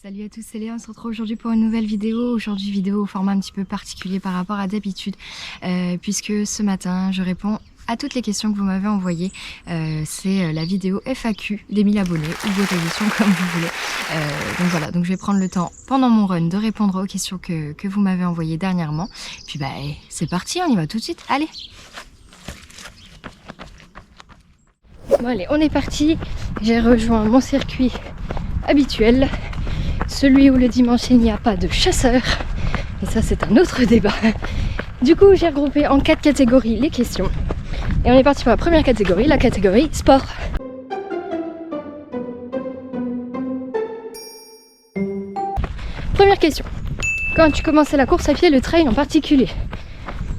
Salut à tous, c'est Léa, on se retrouve aujourd'hui pour une nouvelle vidéo. Aujourd'hui vidéo au format un petit peu particulier par rapport à d'habitude, puisque ce matin je réponds à toutes les questions que vous m'avez envoyées. C'est la vidéo FAQ des 1000 abonnés, ou vos questions comme vous voulez. Donc voilà, donc je vais prendre le temps pendant mon run de répondre aux questions que vous m'avez envoyées dernièrement. Puis bah c'est parti, on y va tout de suite, allez. Bon allez, on est parti, j'ai rejoint mon circuit habituel. Celui où le dimanche il n'y a pas de chasseurs. Et ça c'est un autre débat. Du coup j'ai regroupé en 4 catégories les questions. Et on est parti pour la première catégorie, la catégorie sport. Première question. Quand tu commençais la course à pied, le trail en particulier?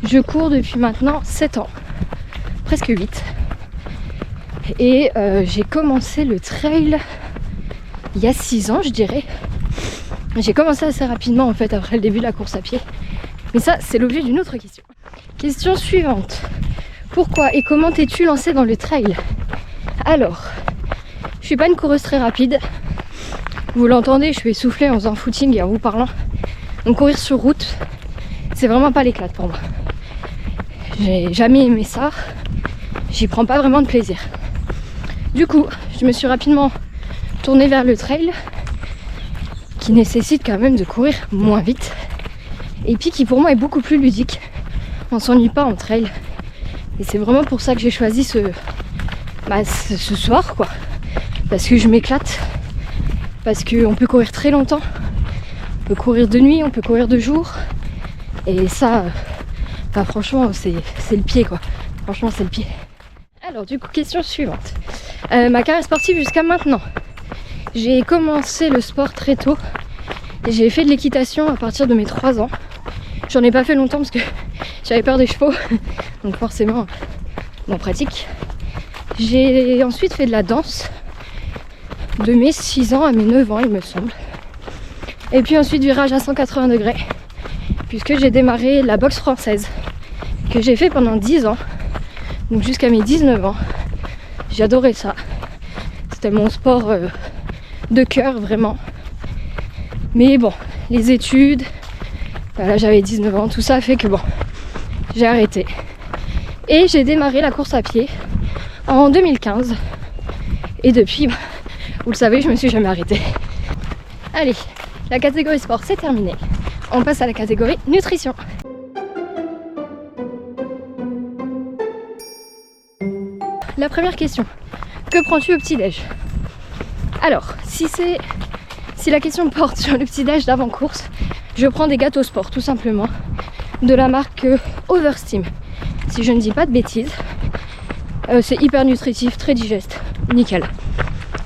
Je cours depuis maintenant 7 ans. Presque 8. Et j'ai commencé le trail il y a 6 ans je dirais. J'ai commencé assez rapidement en fait après le début de la course à pied. Mais ça c'est l'objet d'une autre question. Question suivante. Pourquoi et comment t'es-tu lancée dans le trail? Alors, je suis pas une coureuse très rapide. Vous l'entendez, je suis essoufflée en faisant footing et en vous parlant. Donc courir sur route, c'est vraiment pas l'éclate pour moi. J'ai jamais aimé ça. J'y prends pas vraiment de plaisir. Du coup, je me suis rapidement tournée vers le trail, qui nécessite quand même de courir moins vite et puis qui pour moi est beaucoup plus ludique. On s'ennuie pas en trail et c'est vraiment pour ça que j'ai choisi ce sport quoi, parce que je m'éclate, parce qu'on peut courir très longtemps, on peut courir de nuit, on peut courir de jour et ça franchement c'est le pied quoi, franchement c'est le pied. Alors du coup question suivante, ma carrière sportive jusqu'à maintenant. J'ai commencé le sport très tôt et j'ai fait de l'équitation à partir de mes 3 ans. J'en ai pas fait longtemps parce que j'avais peur des chevaux, donc forcément on pratique. J'ai ensuite fait de la danse de mes 6 ans à mes 9 ans il me semble. Et puis ensuite virage à 180 degrés puisque j'ai démarré la boxe française que j'ai fait pendant 10 ans, donc jusqu'à mes 19 ans. J'adorais ça, c'était mon sport de cœur vraiment. Mais bon, les études, là j'avais 19 ans, tout ça a fait que bon, j'ai arrêté. Et j'ai démarré la course à pied en 2015. Et depuis, vous le savez, je me suis jamais arrêtée. Allez, la catégorie sport c'est terminé. On passe à la catégorie nutrition. La première question, que prends-tu au petit-déj? Alors, si la question porte sur le petit-déj d'avant-course, je prends des gâteaux sport tout simplement, de la marque Oversteam. Si je ne dis pas de bêtises, c'est hyper nutritif, très digeste, nickel.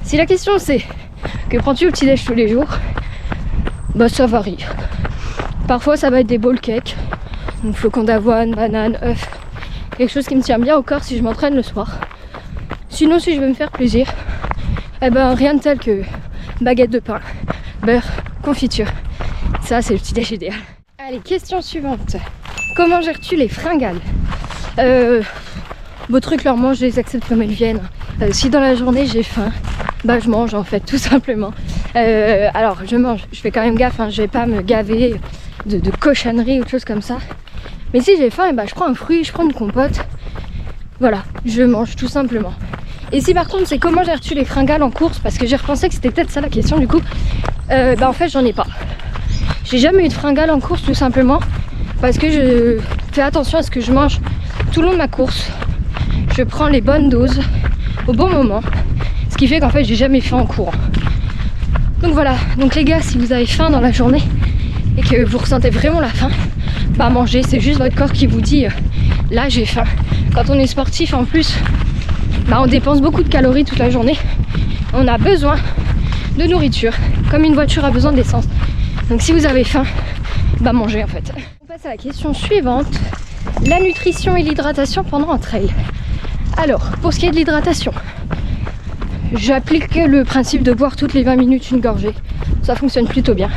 Si la question c'est que prends-tu au petit-déj tous les jours, bah ça varie. Parfois ça va être des bowl cakes, donc flocons d'avoine, bananes, œufs, quelque chose qui me tient bien au corps si je m'entraîne le soir. Sinon si je veux me faire plaisir, eh ben rien de tel que baguette de pain, beurre, confiture. Ça c'est le petit déj idéal. Allez, question suivante. Comment gères-tu les fringales? Beau truc, clairement je les accepte comme elles viennent. Si dans la journée j'ai faim, bah je mange en fait tout simplement. Alors je mange, je fais quand même gaffe, hein, je vais pas me gaver de cochonneries ou de choses comme ça. Mais si j'ai faim, bah, je prends un fruit, je prends une compote. Voilà, je mange tout simplement. Et si par contre c'est comment gères-tu les fringales en course, parce que j'ai repensé que c'était peut-être ça la question du coup, bah en fait j'en ai pas. J'ai jamais eu de fringales en course tout simplement parce que je fais attention à ce que je mange tout le long de ma course. Je prends les bonnes doses au bon moment, ce qui fait qu'en fait j'ai jamais faim en courant. Donc voilà, donc les gars, si vous avez faim dans la journée et que vous ressentez vraiment la faim, bah mangez, c'est juste votre corps qui vous dit là j'ai faim. Quand on est sportif en plus, bah on dépense beaucoup de calories toute la journée. On a besoin de nourriture, comme une voiture a besoin d'essence. Donc si vous avez faim, bah mangez en fait. On passe à la question suivante. La nutrition et l'hydratation pendant un trail. Alors, pour ce qui est de l'hydratation, j'applique le principe de boire toutes les 20 minutes une gorgée. Ça fonctionne plutôt bien.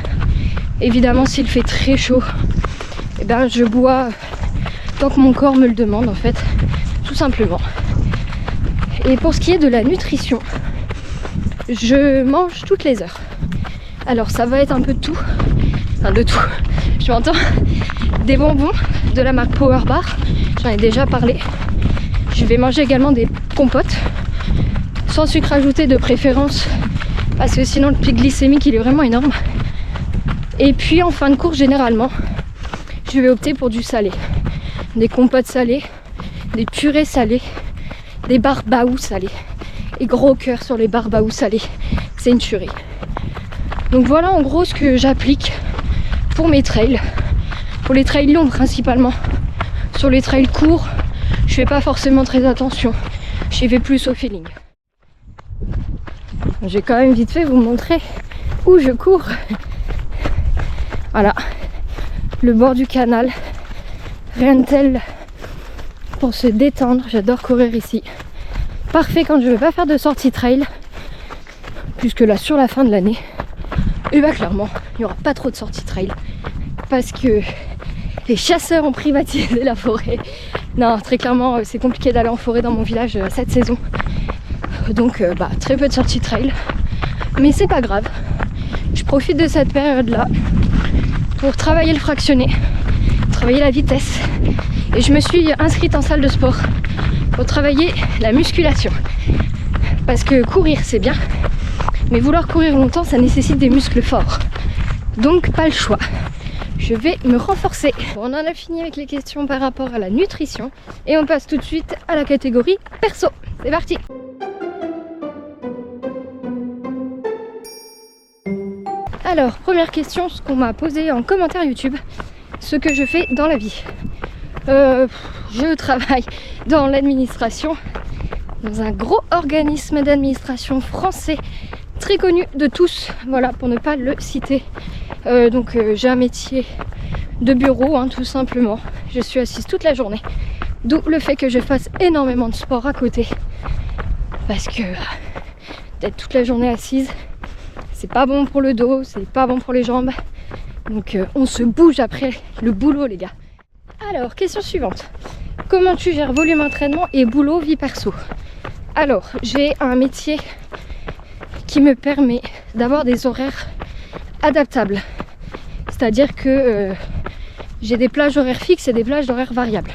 Évidemment, s'il fait très chaud, eh ben, je bois tant que mon corps me le demande en fait, tout simplement. Et pour ce qui est de la nutrition, je mange toutes les heures. Alors ça va être un peu de tout, enfin de tout, je m'entends, des bonbons de la marque Power Bar, j'en ai déjà parlé. Je vais manger également des compotes, sans sucre ajouté de préférence, parce que sinon le pic glycémique il est vraiment énorme. Et puis en fin de course, généralement, je vais opter pour du salé. Des compotes salées, des purées salées, des barbaous salés. Et gros cœur sur les barbaous salés, c'est une tuerie. Donc voilà en gros ce que j'applique pour mes trails. Pour les trails longs principalement. Sur les trails courts, je fais pas forcément très attention. J'y vais plus au feeling. Je vais quand même vite fait vous montrer où je cours. Voilà, le bord du canal, rien de tel pour se détendre. J'adore courir ici. Parfait quand je ne veux pas faire de sortie trail, puisque là sur la fin de l'année, et bah clairement, il n'y aura pas trop de sorties trail, parce que les chasseurs ont privatisé la forêt. Non, très clairement, c'est compliqué d'aller en forêt dans mon village cette saison. Donc très peu de sorties trail, mais c'est pas grave. Je profite de cette période-là pour travailler le fractionné, travailler la vitesse. Et je me suis inscrite en salle de sport pour travailler la musculation. Parce que courir c'est bien, mais vouloir courir longtemps ça nécessite des muscles forts. Donc pas le choix. Je vais me renforcer. Bon, on en a fini avec les questions par rapport à la nutrition. Et on passe tout de suite à la catégorie perso. C'est parti! Alors, première question, ce qu'on m'a posé en commentaire YouTube, ce que je fais dans la vie. Je travaille dans l'administration, dans un gros organisme d'administration français, très connu de tous, voilà, pour ne pas le citer. J'ai un métier de bureau, tout simplement. Je suis assise toute la journée, d'où le fait que je fasse énormément de sport à côté. Parce que d'être toute la journée assise, c'est pas bon pour le dos, c'est pas bon pour les jambes. Donc on se bouge après le boulot, les gars. Alors, question suivante. Comment tu gères volume entraînement et boulot vie perso? Alors, j'ai un métier qui me permet d'avoir des horaires adaptables. C'est-à-dire que j'ai des plages horaires fixes et des plages horaires variables.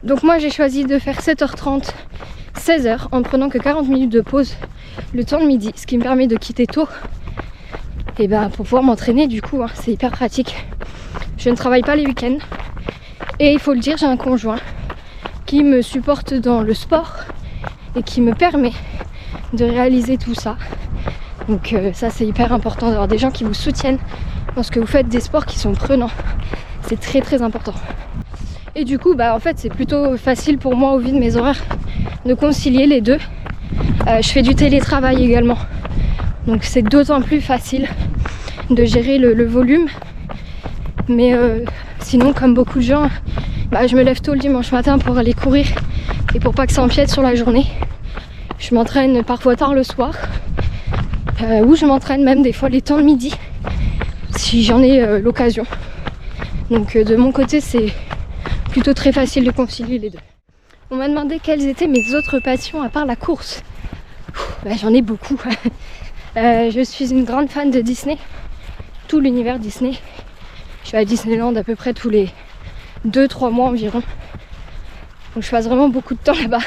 Donc moi, j'ai choisi de faire 7h30, 16h en prenant que 40 minutes de pause le temps de midi, ce qui me permet de quitter tôt et pour pouvoir m'entraîner. Du coup, c'est hyper pratique. Je ne travaille pas les week-ends et il faut le dire, j'ai un conjoint qui me supporte dans le sport et qui me permet de réaliser tout ça. Donc ça, c'est hyper important d'avoir des gens qui vous soutiennent dans ce que vous faites, des sports qui sont prenants. C'est très très important. Et du coup, en fait, c'est plutôt facile pour moi au vu de mes horaires de concilier les deux. Je fais du télétravail également, donc c'est d'autant plus facile de gérer le volume. Mais sinon, comme beaucoup de gens, je me lève tôt le dimanche matin pour aller courir et pour pas que ça empiète sur la journée. Je m'entraîne parfois tard le soir, ou je m'entraîne même des fois les temps de midi si j'en ai l'occasion. Donc de mon côté, c'est plutôt très facile de concilier les deux. On m'a demandé quelles étaient mes autres passions à part la course. J'en ai beaucoup. Je suis une grande fan de Disney, tout l'univers Disney. Je vais à Disneyland à peu près tous les 2-3 mois environ. Donc je passe vraiment beaucoup de temps là-bas.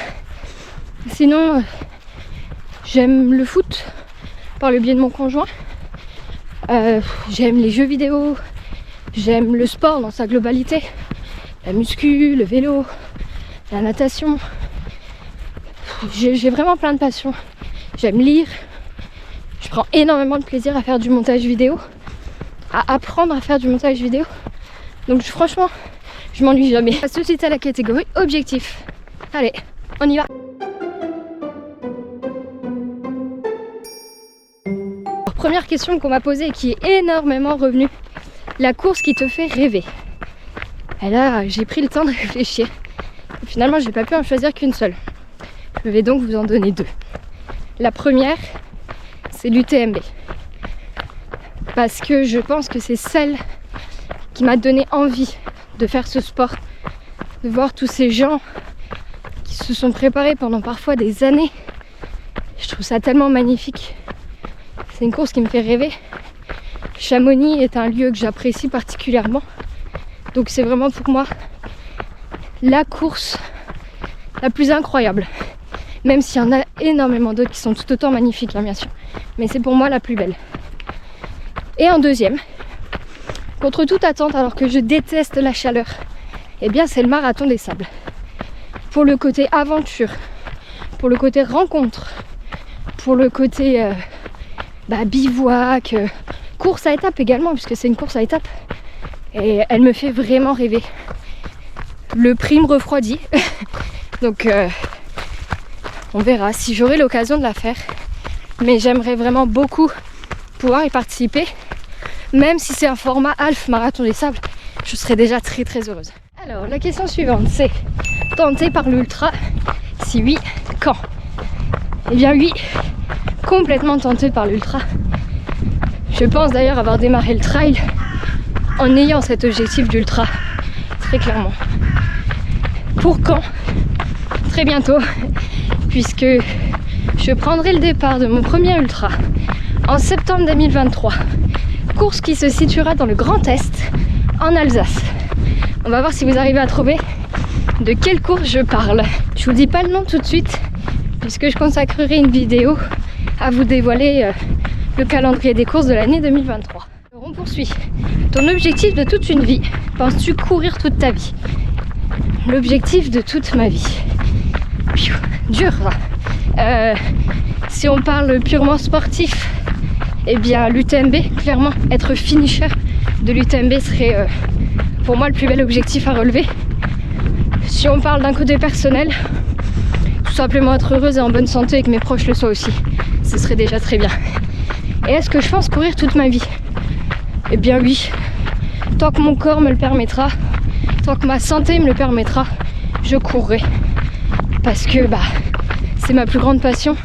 Sinon, j'aime le foot par le biais de mon conjoint. J'aime les jeux vidéo. J'aime le sport dans sa globalité. La muscu, le vélo, la natation. J'ai vraiment plein de passions. J'aime lire. Je prends énormément de plaisir à faire du montage vidéo, à apprendre à faire du montage vidéo. Donc franchement, je m'ennuie jamais. On passe tout de suite à la catégorie objectif. Allez, on y va. Alors, première question qu'on m'a posée et qui est énormément revenue. La course qui te fait rêver. Et là, j'ai pris le temps de réfléchir. Et finalement, j'ai pas pu en choisir qu'une seule. Je vais donc vous en donner deux. La première, c'est l'UTMB. Parce que je pense que c'est celle qui m'a donné envie de faire ce sport. De voir tous ces gens qui se sont préparés pendant parfois des années. Je trouve ça tellement magnifique. C'est une course qui me fait rêver. Chamonix est un lieu que j'apprécie particulièrement. Donc c'est vraiment pour moi la course la plus incroyable. Même s'il y en a énormément d'autres qui sont tout autant magnifiques, hein, bien sûr. Mais c'est pour moi la plus belle. Et en deuxième, contre toute attente, alors que je déteste la chaleur, eh bien c'est le marathon des sables. Pour le côté aventure, pour le côté rencontre, pour le côté bivouac, course à étapes également, puisque c'est une course à étapes. Et elle me fait vraiment rêver. Le prix me refroidit. Donc on verra si j'aurai l'occasion de la faire. Mais j'aimerais vraiment beaucoup pouvoir y participer. Même si c'est un format half marathon des sables, je serais déjà très très heureuse. Alors la question suivante, c'est tenter par l'ultra? Si oui, quand? Eh bien oui, complètement tentée par l'ultra. Je pense d'ailleurs avoir démarré le trail en ayant cet objectif d'ultra, très clairement. Pour quand? Très bientôt, puisque je prendrai le départ de mon premier ultra en septembre 2023. Course qui se situera dans le Grand Est, en Alsace. On va voir si vous arrivez à trouver de quelle course je parle. Je vous dis pas le nom tout de suite, puisque je consacrerai une vidéo à vous dévoiler le calendrier des courses de l'année 2023. Alors on poursuit. Ton objectif de toute une vie, penses-tu courir toute ta vie? L'objectif de toute ma vie. Dur ça. Si on parle purement sportif, eh bien l'UTMB, clairement, être finisher de l'UTMB serait pour moi le plus bel objectif à relever. Si on parle d'un côté personnel, tout simplement être heureuse et en bonne santé et que mes proches le soient aussi, ce serait déjà très bien. Et est-ce que je pense courir toute ma vie? Eh bien oui, tant que mon corps me le permettra, tant que ma santé me le permettra, je courrai. Parce que c'est ma plus grande passion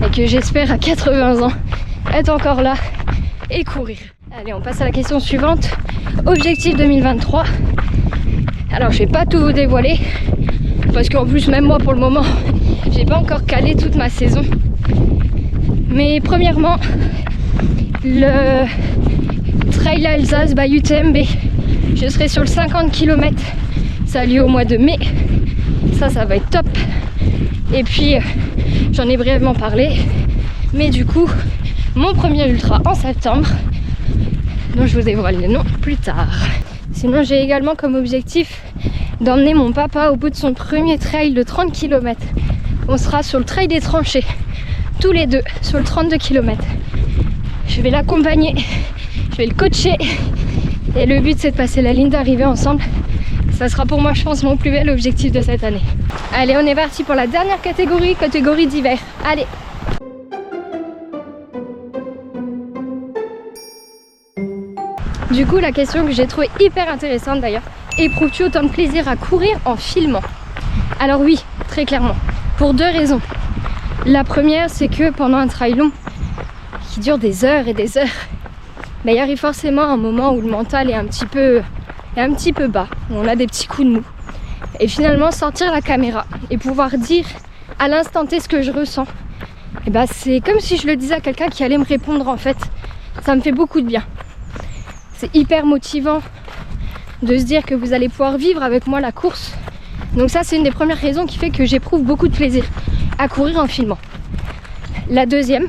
et que j'espère à 80 ans être encore là et courir. Allez, on passe à la question suivante. Objectif 2023. Alors je vais pas tout vous dévoiler parce qu'en plus même moi pour le moment j'ai pas encore calé toute ma saison. Mais premièrement, le Trail Alsace by UTMB, je serai sur le 50 km, ça a lieu au mois de mai, ça va être top. Et puis j'en ai brièvement parlé, mais du coup mon premier ultra en septembre, dont je vous dévoile le nom plus tard. Sinon j'ai également comme objectif d'emmener mon papa au bout de son premier trail de 30 km. On sera sur le trail des tranchées, tous les deux, sur le 32 km. Je vais l'accompagner, je vais le coacher. Et le but c'est de passer la ligne d'arrivée ensemble. Ça sera pour moi je pense mon plus bel objectif de cette année. Allez, on est parti pour la dernière catégorie, catégorie d'hiver. Allez! Du coup, la question que j'ai trouvée hyper intéressante d'ailleurs, éprouves-tu autant de plaisir à courir en filmant? Alors oui, très clairement, pour deux raisons. La première, c'est que pendant un trail long, qui dure des heures et des heures, il arrive forcément un moment où le mental est un petit peu bas, où on a des petits coups de mou. Et finalement, sortir la caméra et pouvoir dire à l'instant T ce que je ressens, c'est comme si je le disais à quelqu'un qui allait me répondre en fait. Ça me fait beaucoup de bien. C'est hyper motivant de se dire que vous allez pouvoir vivre avec moi la course. Donc ça, c'est une des premières raisons qui fait que j'éprouve beaucoup de plaisir à courir en filmant. La deuxième,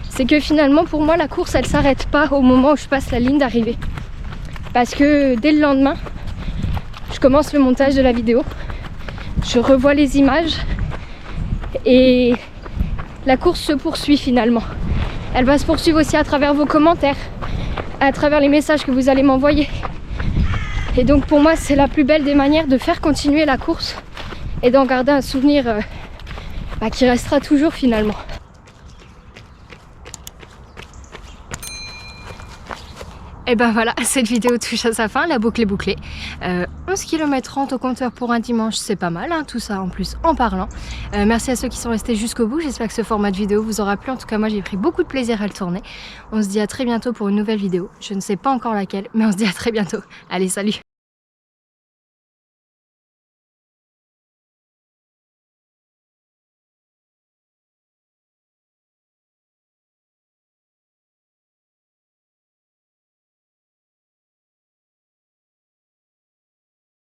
c'est que finalement pour moi la course elle s'arrête pas au moment où je passe la ligne d'arrivée. Parce que dès le lendemain, je commence le montage de la vidéo, je revois les images et la course se poursuit finalement. Elle va se poursuivre aussi à travers vos commentaires, à travers les messages que vous allez m'envoyer. Et donc pour moi c'est la plus belle des manières de faire continuer la course et d'en garder un souvenir qui restera toujours finalement. Et ben voilà, cette vidéo touche à sa fin, la boucle est bouclée. 11 km 30 au compteur pour un dimanche, c'est pas mal, hein, tout ça en plus en parlant. Merci à ceux qui sont restés jusqu'au bout, j'espère que ce format de vidéo vous aura plu. En tout cas moi j'ai pris beaucoup de plaisir à le tourner. On se dit à très bientôt pour une nouvelle vidéo, je ne sais pas encore laquelle, mais on se dit à très bientôt. Allez, salut!